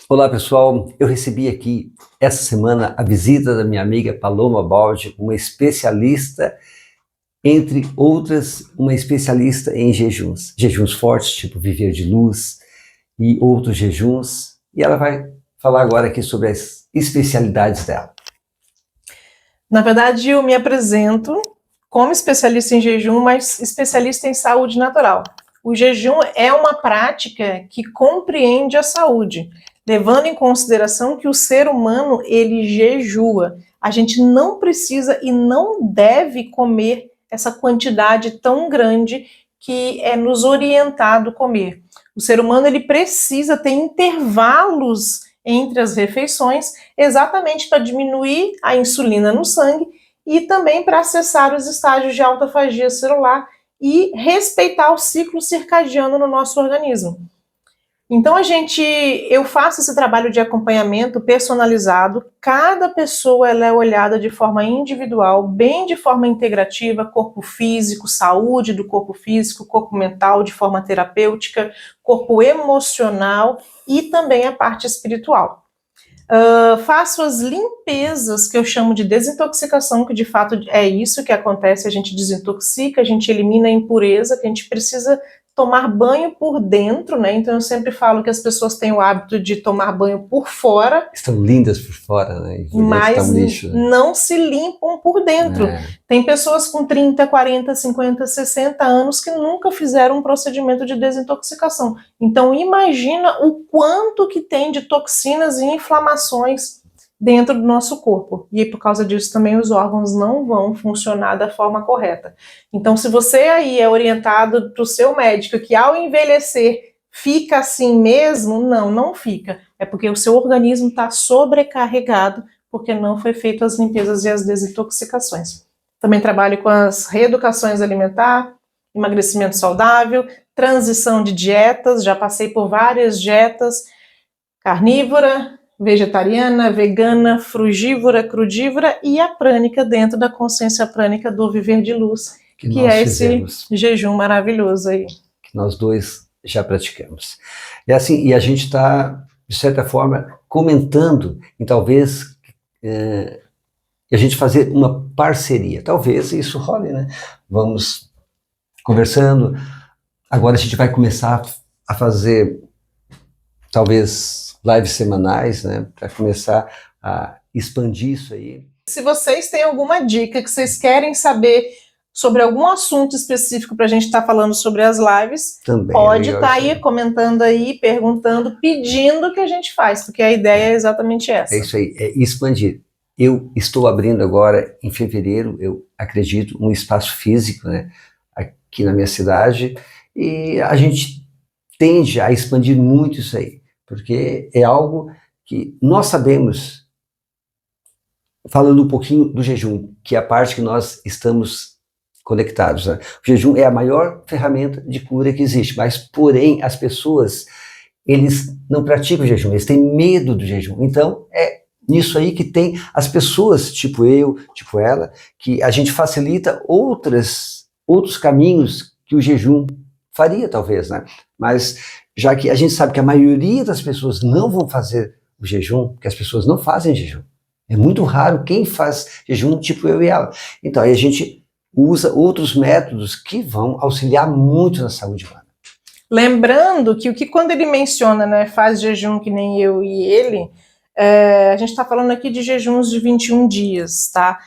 Olá pessoal, eu recebi aqui essa semana a visita da minha amiga Paloma Baldi, uma especialista, entre outras, uma especialista em jejuns. Jejuns fortes, tipo Viver de Luz e outros jejuns. E ela vai falar agora aqui sobre as especialidades dela. Na verdade, eu me apresento como especialista em jejum, mas especialista em saúde natural. O jejum é uma prática que compreende a saúde, levando em consideração que o ser humano, ele jejua. A gente não precisa e não deve comer essa quantidade tão grande que é nos orientado comer. O ser humano, ele precisa ter intervalos entre as refeições, exatamente para diminuir a insulina no sangue e também para acessar os estágios de autofagia celular e respeitar o ciclo circadiano no nosso organismo. Então eu faço esse trabalho de acompanhamento personalizado, cada pessoa ela é olhada de forma individual, bem de forma integrativa, corpo físico, saúde do corpo físico, corpo mental de forma terapêutica, corpo emocional e também a parte espiritual. Faço as limpezas que eu chamo de desintoxicação, que de fato é isso que acontece, a gente desintoxica, a gente elimina a impureza, que a gente precisa tomar banho por dentro, né? Então eu sempre falo que as pessoas têm o hábito de tomar banho por fora. Estão lindas por fora, né? E mas tá um lixo, né? não se limpam por dentro. Tem pessoas com 30, 40, 50, 60 anos que nunca fizeram um procedimento de desintoxicação. Então imagina o quanto que tem de toxinas e inflamações dentro do nosso corpo. E por causa disso também os órgãos não vão funcionar da forma correta. Então se você aí é orientado para o seu médico que ao envelhecer fica assim mesmo, não fica. É porque o seu organismo está sobrecarregado porque não foi feito as limpezas e as desintoxicações. Também trabalho com as reeducações alimentar, emagrecimento saudável, transição de dietas, já passei por várias dietas, carnívora, vegetariana, vegana, frugívora, crudívora e a prânica dentro da consciência prânica do Viver de Luz, que é esse jejum maravilhoso aí. Que nós dois já praticamos. É assim, e a gente está, de certa forma, comentando em talvez a gente fazer uma parceria. Talvez isso role, né? Vamos conversando. Agora a gente vai começar a fazer, talvez, lives semanais, né? Para começar a expandir isso aí. Se vocês têm alguma dica que vocês querem saber sobre algum assunto específico para a gente estar falando sobre as lives, também pode estar aí comentando aí, perguntando, pedindo que a gente faz, porque a ideia é exatamente essa. É isso aí, é expandir. Eu estou abrindo agora, em fevereiro, eu acredito, um espaço físico, né, aqui na minha cidade, e a gente tende a expandir muito isso aí, porque é algo que nós sabemos, falando um pouquinho do jejum, que é a parte que nós estamos conectados, né? O jejum é a maior ferramenta de cura que existe, mas porém as pessoas, eles não praticam o jejum, eles têm medo do jejum, então é nisso aí que tem as pessoas, tipo eu, tipo ela, que a gente facilita outros caminhos que o jejum faria talvez, né? Mas já que a gente sabe que a maioria das pessoas não vão fazer o jejum, porque as pessoas não fazem jejum, é muito raro quem faz jejum tipo eu e ela, então aí a gente usa outros métodos que vão auxiliar muito na saúde humana. Lembrando que quando ele menciona, né, faz jejum que nem eu e ele, a gente está falando aqui de jejuns de 21 dias, tá?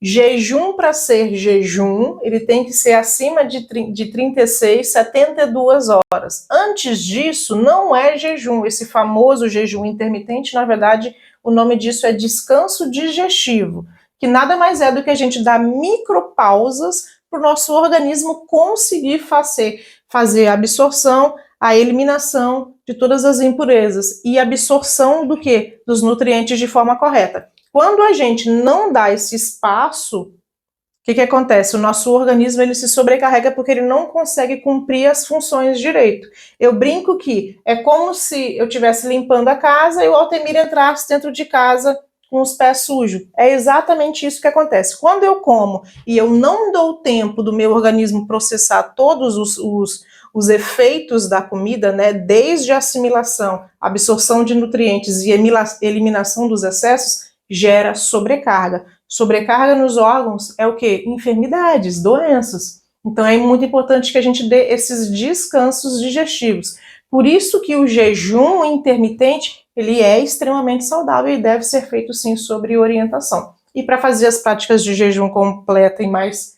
Jejum, para ser jejum, ele tem que ser acima de 36, 72 horas. Antes disso, não é jejum. Esse famoso jejum intermitente, na verdade, o nome disso é descanso digestivo, que nada mais é do que a gente dar micropausas para o nosso organismo conseguir fazer a absorção, a eliminação de todas as impurezas e absorção do quê? Dos nutrientes de forma correta. Quando a gente não dá esse espaço, o que acontece? O nosso organismo ele se sobrecarrega porque ele não consegue cumprir as funções direito. Eu brinco que é como se eu estivesse limpando a casa e o Altemir entrasse dentro de casa com os pés sujos. É exatamente isso que acontece. Quando eu como e eu não dou tempo do meu organismo processar todos os efeitos da comida, né, desde a assimilação, absorção de nutrientes e eliminação dos excessos, gera sobrecarga. Sobrecarga nos órgãos é o quê? Enfermidades, doenças. Então é muito importante que a gente dê esses descansos digestivos. Por isso que o jejum intermitente, ele é extremamente saudável e deve ser feito sim sob orientação. E para fazer as práticas de jejum completa e mais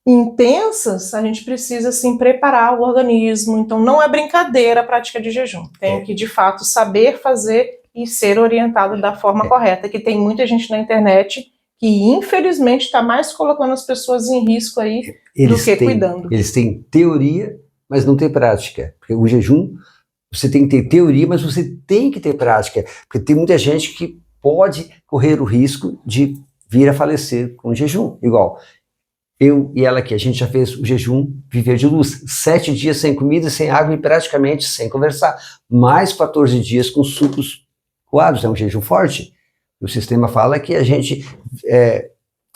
intensas, a gente precisa sim preparar o organismo. Então não é brincadeira a prática de jejum. Tem que de fato saber fazer e ser orientado da forma correta, que tem muita gente na internet que infelizmente está mais colocando as pessoas em risco aí do que cuidando. Eles têm teoria, mas não tem prática. Porque o jejum, você tem que ter teoria, mas você tem que ter prática. Porque tem muita gente que pode correr o risco de vir a falecer com o jejum. Igual, eu e ela aqui, a gente já fez o jejum Viver de Luz. 7 dias sem comida, sem água e praticamente sem conversar. Mais 14 dias com sucos coados. É um jejum forte. O sistema fala que a gente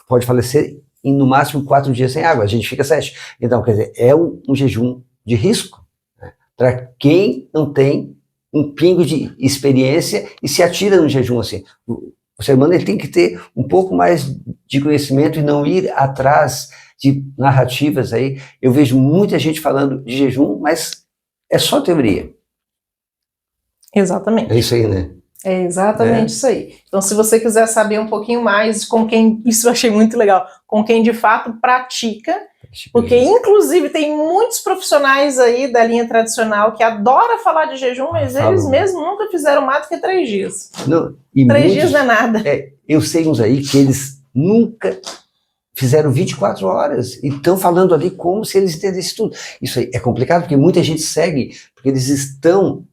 pode falecer em no máximo 4 dias sem água. A gente fica 7. Então, quer dizer, é um jejum de risco, né, para quem não tem um pingo de experiência e se atira no jejum assim. O ser humano ele tem que ter um pouco mais de conhecimento e não ir atrás de narrativas aí. Eu vejo muita gente falando de jejum, mas é só teoria. Exatamente. É isso aí, né? É exatamente isso aí. Então, se você quiser saber um pouquinho mais com quem, isso eu achei muito legal, com quem de fato pratica, porque inclusive tem muitos profissionais aí da linha tradicional que adoram falar de jejum, mas eles mesmos nunca fizeram mais do que 3 dias. Não, 3 dias não é nada. Eu sei uns aí que eles nunca fizeram 24 horas e estão falando ali como se eles entendessem tudo. Isso aí é complicado porque muita gente segue, porque eles estão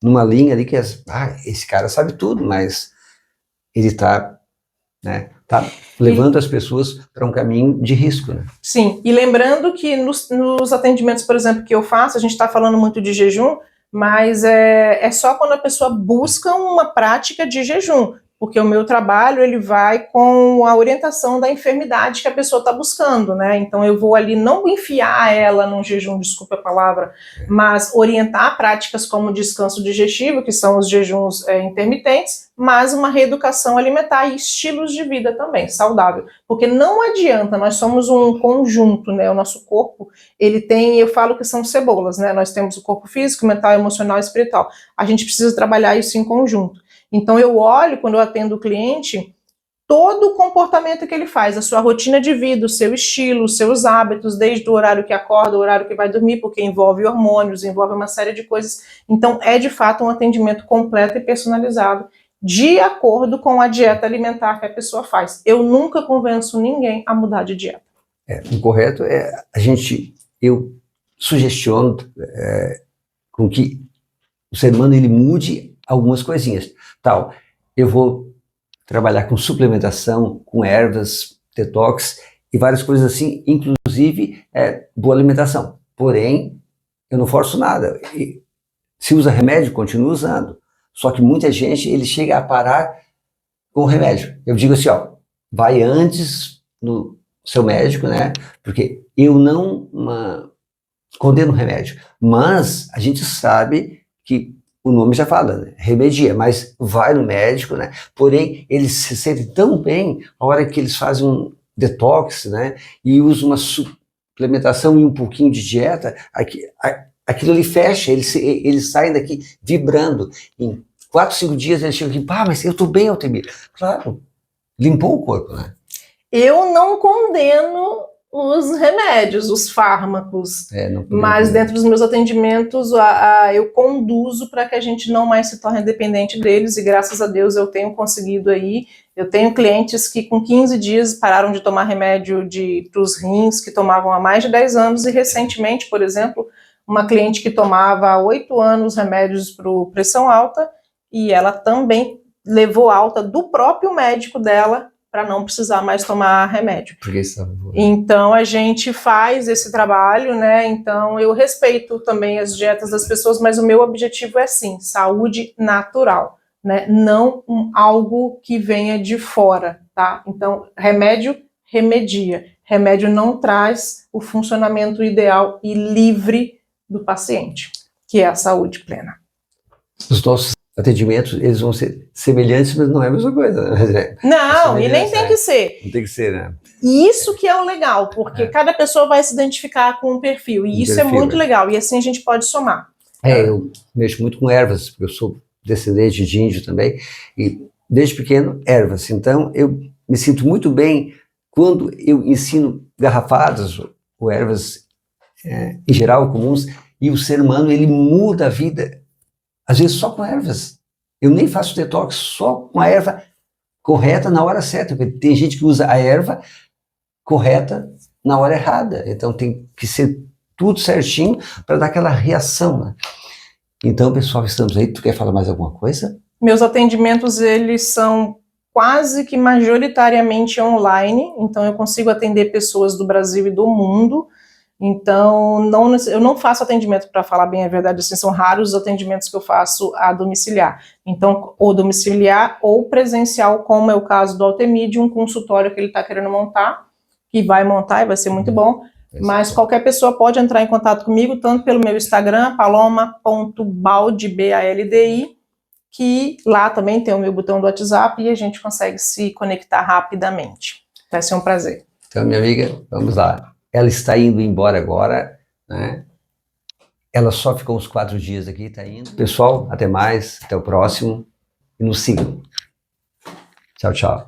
numa linha ali que esse cara sabe tudo, mas ele está, né, levando as pessoas para um caminho de risco, né? Sim, e lembrando que nos atendimentos, por exemplo, que eu faço, a gente está falando muito de jejum, mas é só quando a pessoa busca uma prática de jejum, porque o meu trabalho ele vai com a orientação da enfermidade que a pessoa está buscando, né? Então eu vou ali não enfiar ela num jejum, desculpa a palavra, mas orientar práticas como descanso digestivo, que são os jejuns intermitentes, mas uma reeducação alimentar e estilos de vida também, saudável. Porque não adianta, nós somos um conjunto, né? O nosso corpo, ele tem, eu falo que são cebolas, né? Nós temos o corpo físico, mental, emocional e espiritual. A gente precisa trabalhar isso em conjunto. Então eu olho, quando eu atendo o cliente, todo o comportamento que ele faz, a sua rotina de vida, o seu estilo, os seus hábitos, desde o horário que acorda, o horário que vai dormir, porque envolve hormônios, envolve uma série de coisas. Então é de fato um atendimento completo e personalizado, de acordo com a dieta alimentar que a pessoa faz. Eu nunca convenço ninguém a mudar de dieta. O correto é eu sugestiono com que o ser humano ele mude algumas coisinhas. Tal, eu vou trabalhar com suplementação, com ervas, detox e várias coisas assim, inclusive boa alimentação. Porém, eu não forço nada. E, se usa remédio, continua usando. Só que muita gente, ele chega a parar com o remédio. Eu digo assim, vai antes no seu médico, né? Porque eu não condeno o remédio. Mas a gente sabe que o nome já fala, né? Remedia, mas vai no médico, né? Porém, eles se sentem tão bem a hora que eles fazem um detox, né? E usam uma suplementação e um pouquinho de dieta, aquilo ali fecha, eles saem daqui vibrando. Em 4, 5 dias eles chegam aqui, mas eu tô bem, Altemir. Claro, limpou o corpo, né? Eu não condeno os remédios, os fármacos, mas dentro dos meus atendimentos eu conduzo para que a gente não mais se torne dependente deles, e graças a Deus eu tenho conseguido aí. Eu tenho clientes que com 15 dias pararam de tomar remédio para os rins, que tomavam há mais de 10 anos, e recentemente, por exemplo, uma cliente que tomava há 8 anos remédios para pressão alta, e ela também levou alta do próprio médico dela, para não precisar mais tomar remédio. Então a gente faz esse trabalho, né? Então eu respeito também as dietas das pessoas, mas o meu objetivo é sim, saúde natural. né? Não algo que venha de fora, tá? Então, remédio remedia. Remédio não traz o funcionamento ideal e livre do paciente, que é a saúde plena. Os nossos atendimentos, eles vão ser semelhantes, mas não é a mesma coisa, né? Não, e nem tem que ser. Não tem que ser, né? E isso que é o legal, porque cada pessoa vai se identificar com um perfil, e isso é muito legal, e assim a gente pode somar. Eu mexo muito com ervas, porque eu sou descendente de índio também, e desde pequeno, ervas. Então, eu me sinto muito bem quando eu ensino garrafadas ou ervas, em geral, comuns, e o ser humano, ele muda a vida, às vezes só com ervas. Eu nem faço detox, só com a erva correta na hora certa, porque tem gente que usa a erva correta na hora errada, então tem que ser tudo certinho para dar aquela reação, né? Então, pessoal, estamos aí. Tu quer falar mais alguma coisa? Meus atendimentos, eles são quase que majoritariamente online, então eu consigo atender pessoas do Brasil e do mundo. Então, eu não faço atendimento, para falar bem a verdade, assim, são raros os atendimentos que eu faço a domiciliar. Então, ou domiciliar ou presencial, como é o caso do Altemide, um consultório que ele está querendo montar, que vai montar e vai ser muito bom. Mas qualquer pessoa pode entrar em contato comigo, tanto pelo meu Instagram, paloma.baldi, B-A-L-D-I, que lá também tem o meu botão do WhatsApp e a gente consegue se conectar rapidamente. Vai ser um prazer. Então, minha amiga, vamos lá. Ela está indo embora agora, né? Ela só ficou uns 4 dias aqui, está indo. Pessoal, até mais, até o próximo. E nos sigam. Tchau, tchau.